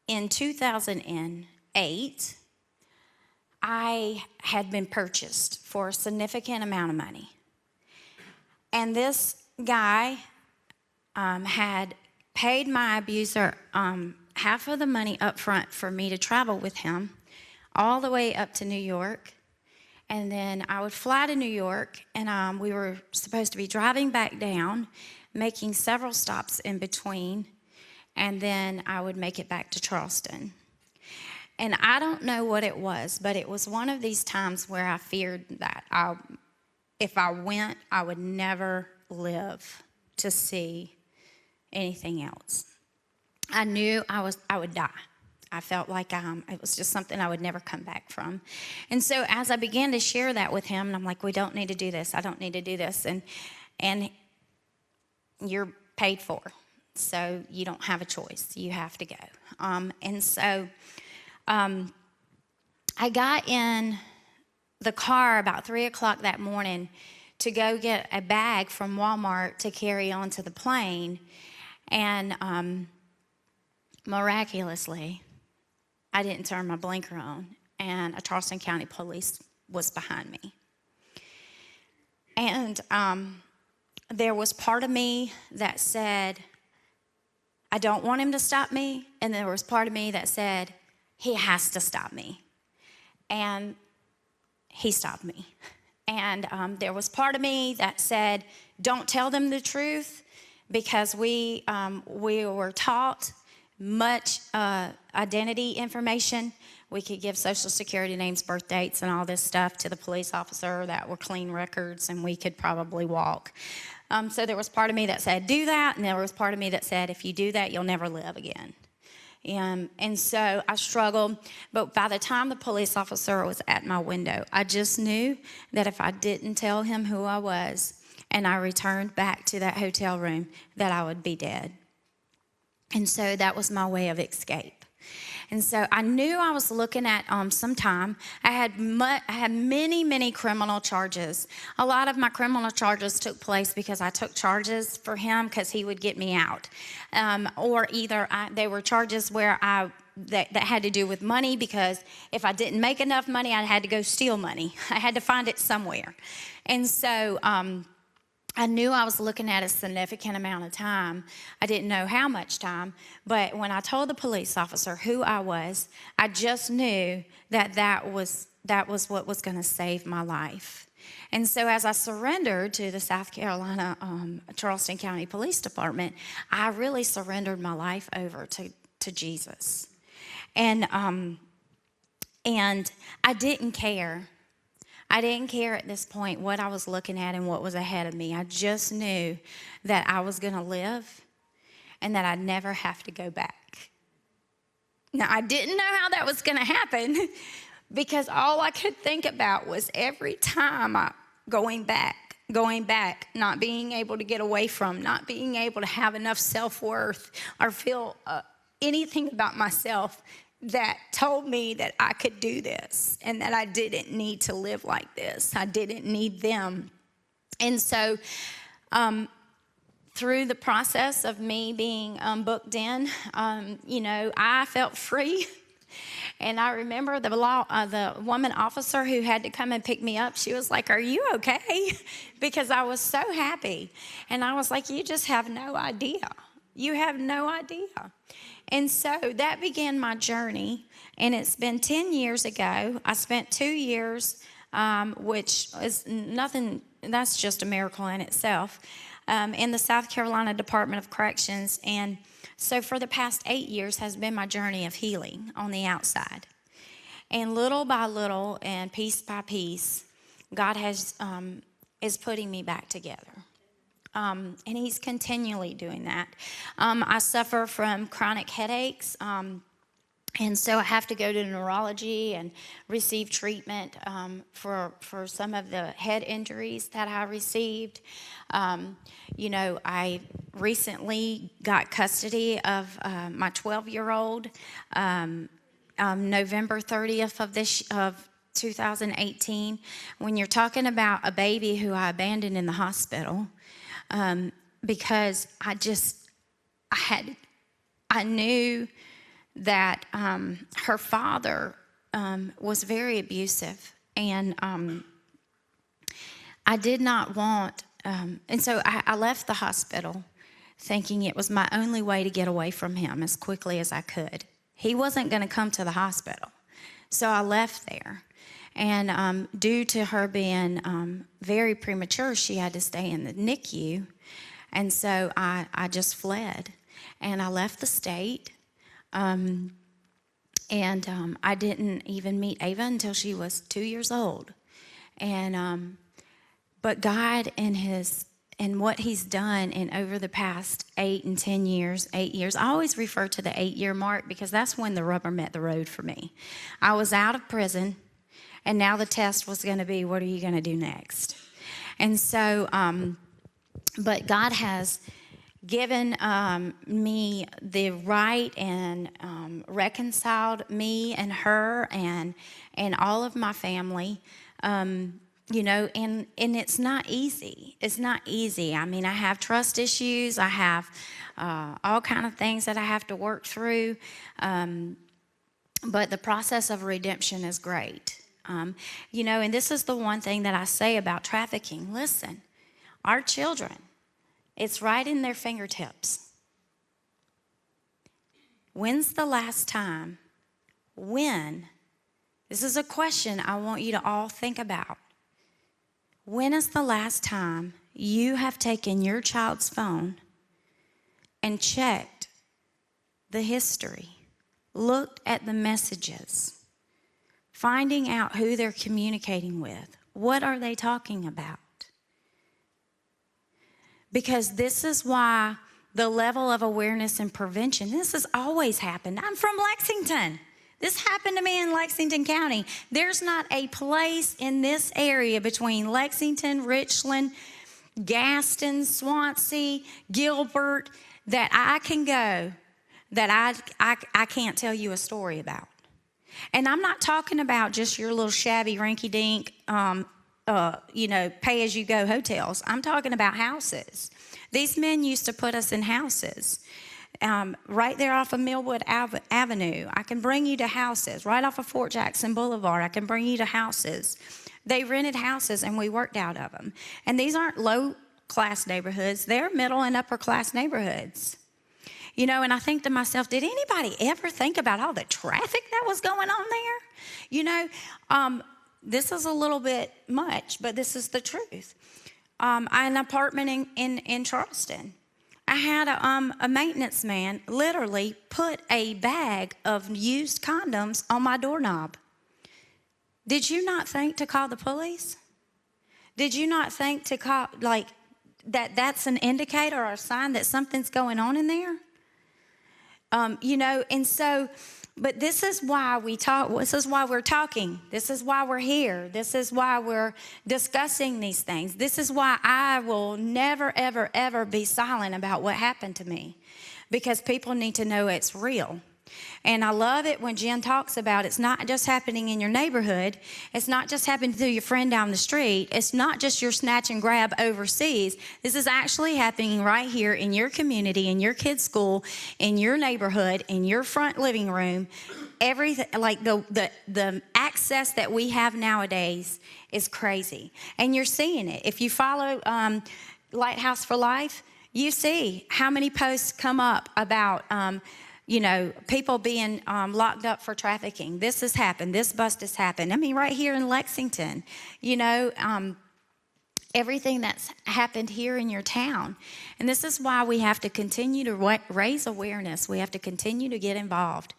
in 2008, I had been purchased for a significant amount of money. And this guy had paid my abuser half of the money up front for me to travel with him all the way up to New York. And then I would fly to New York, and we were supposed to be driving back down, making several stops in between, and then I would make it back to Charleston. And I don't know what it was, but it was one of these times where I feared that if I went, I would never live to see anything else. I knew I would die. I felt like it was just something I would never come back from. And so as I began to share that with him, and I'm like, we don't need to do this. I don't need to do this. And you're paid for, so you don't have a choice. You have to go. And so I got in the car about 3 o'clock that morning to go get a bag from Walmart to carry onto the plane. And miraculously, I didn't turn my blinker on, and a Charleston County police was behind me. And there was part of me that said, I don't want him to stop me, and there was part of me that said, he has to stop me. And he stopped me. And there was part of me that said, don't tell them the truth, because we were taught much identity information. We could give social security names, birth dates, and all this stuff to the police officer that were clean records, and we could probably walk. So there was part of me that said, do that, and there was part of me that said, if you do that, you'll never live again. And so I struggled, but by the time the police officer was at my window, I just knew that if I didn't tell him who I was and I returned back to that hotel room, that I would be dead. And so that was my way of escape. And so I knew I was looking at some time. I had many criminal charges. A lot of my criminal charges took place because I took charges for him because he would get me out. Or either they were charges where that had to do with money, because if I didn't make enough money, I had to go steal money. I had to find it somewhere. And so I knew I was looking at a significant amount of time. I didn't know how much time, but when I told the police officer who I was, I just knew that was what was going to save my life. And so as I surrendered to the South Carolina Charleston County Police Department, I really surrendered my life over to Jesus. And I didn't care. I didn't care at this point what I was looking at and what was ahead of me. I just knew that I was going to live and that I'd never have to go back. Now, I didn't know how that was going to happen, because all I could think about was every time going back, not being able to get away from, not being able to have enough self-worth or feel anything about myself that told me that I could do this and that I didn't need to live like this. I didn't need them. And so through the process of me being booked in, I felt free. And I remember the woman officer who had to come and pick me up, she was like, are you okay? Because I was so happy. And I was like, you just have no idea. You have no idea. And so that began my journey, and it's been 10 years ago. I spent 2 years, which is nothing, that's just a miracle in itself, in the South Carolina Department of Corrections. And so for the past 8 years has been my journey of healing on the outside. And little by little and piece by piece, God is putting me back together. And he's continually doing that. I suffer from chronic headaches, and so I have to go to neurology and receive treatment for some of the head injuries that I received. I recently got custody of my 12-year-old November 30th of 2018. When you're talking about a baby who I abandoned in the hospital, because I knew that her father was very abusive, and I did not want, and so I left the hospital thinking it was my only way to get away from him as quickly as I could. He wasn't going to come to the hospital, so I left there. And due to her being very premature, she had to stay in the NICU, and so I just fled, and I left the state. I didn't even meet Ava until she was 2 years old. And but God and what He's done in over the past 8 and 10 years, 8 years, I always refer to the 8-year mark because that's when the rubber met the road for me. I was out of prison, and now the test was going to be, what are you going to do next? And so, but God has given me the right and reconciled me and her and all of my family, you know, and it's not easy. It's not easy. I mean, I have trust issues. I have all kind of things that I have to work through, but the process of redemption is great. You know, and this is the one thing that I say about trafficking. Listen, our children, it's right in their fingertips. When's the last time? When? This is a question I want you to all think about. When is the last time you have taken your child's phone and checked the history, looked at the messages, finding out who they're communicating with? What are they talking about? Because this is why the level of awareness and prevention, this has always happened. I'm from Lexington. This happened to me in Lexington County. There's not a place in this area between Lexington, Richland, Gaston, Swansea, Gilbert that I can go that I can't tell you a story about. And I'm not talking about just your little shabby rinky-dink, you know, pay-as-you-go hotels. I'm talking about houses. These men used to put us in houses. Right there off of Millwood Avenue. I can bring you to houses. Right off of Fort Jackson Boulevard, I can bring you to houses. They rented houses and we worked out of them. And these aren't low-class neighborhoods. They're middle and upper-class neighborhoods. You know, and I think to myself, did anybody ever think about all the traffic that was going on there? You know, this is a little bit much, but this is the truth. I had an apartment in Charleston. I had a maintenance man literally put a bag of used condoms on my doorknob. Did you not think to call the police? Did you not think to call, like, that's an indicator or a sign that something's going on in there? You know, and so, but this is why we talk. This is why we're talking. This is why we're here. This is why we're discussing these things. This is why I will never, ever, ever be silent about what happened to me, because people need to know it's real. And I love it when Jen talks about it's not just happening in your neighborhood. It's not just happening to your friend down the street. It's not just your snatch and grab overseas. This is actually happening right here in your community, in your kid's school, in your neighborhood, in your front living room. Everything, like the access that we have nowadays is crazy. And you're seeing it. If you follow Lighthouse for Life, you see how many posts come up about you know, people being locked up for trafficking. This has happened. This bust has happened. I mean, right here in Lexington, you know, everything that's happened here in your town. And this is why we have to continue to raise awareness. We have to continue to get involved.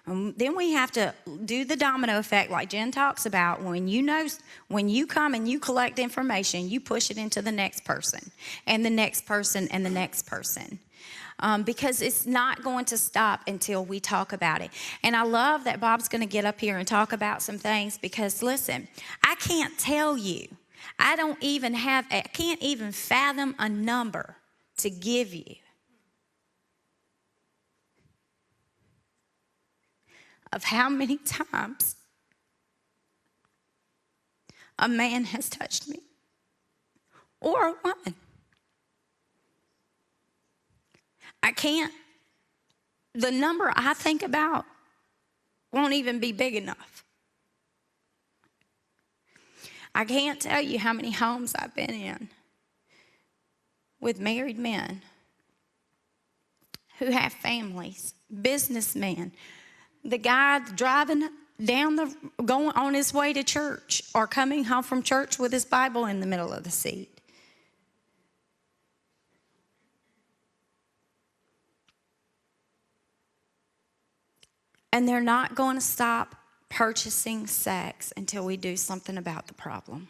Then we have to do the domino effect like Jen talks about. When you come and you collect information, you push it into the next person and the next person and the next person. Because it's not going to stop until we talk about it. And I love that Bob's going to get up here and talk about some things because, listen, I can't tell you. I can't even fathom a number to give you of how many times a man has touched me or a woman. I can't the number I think about won't even be big enough. I can't tell you how many homes I've been in with married men who have families, businessmen, the guy driving going on his way to church or coming home from church with his Bible in the middle of the seat. And they're not going to stop purchasing sex until we do something about the problem.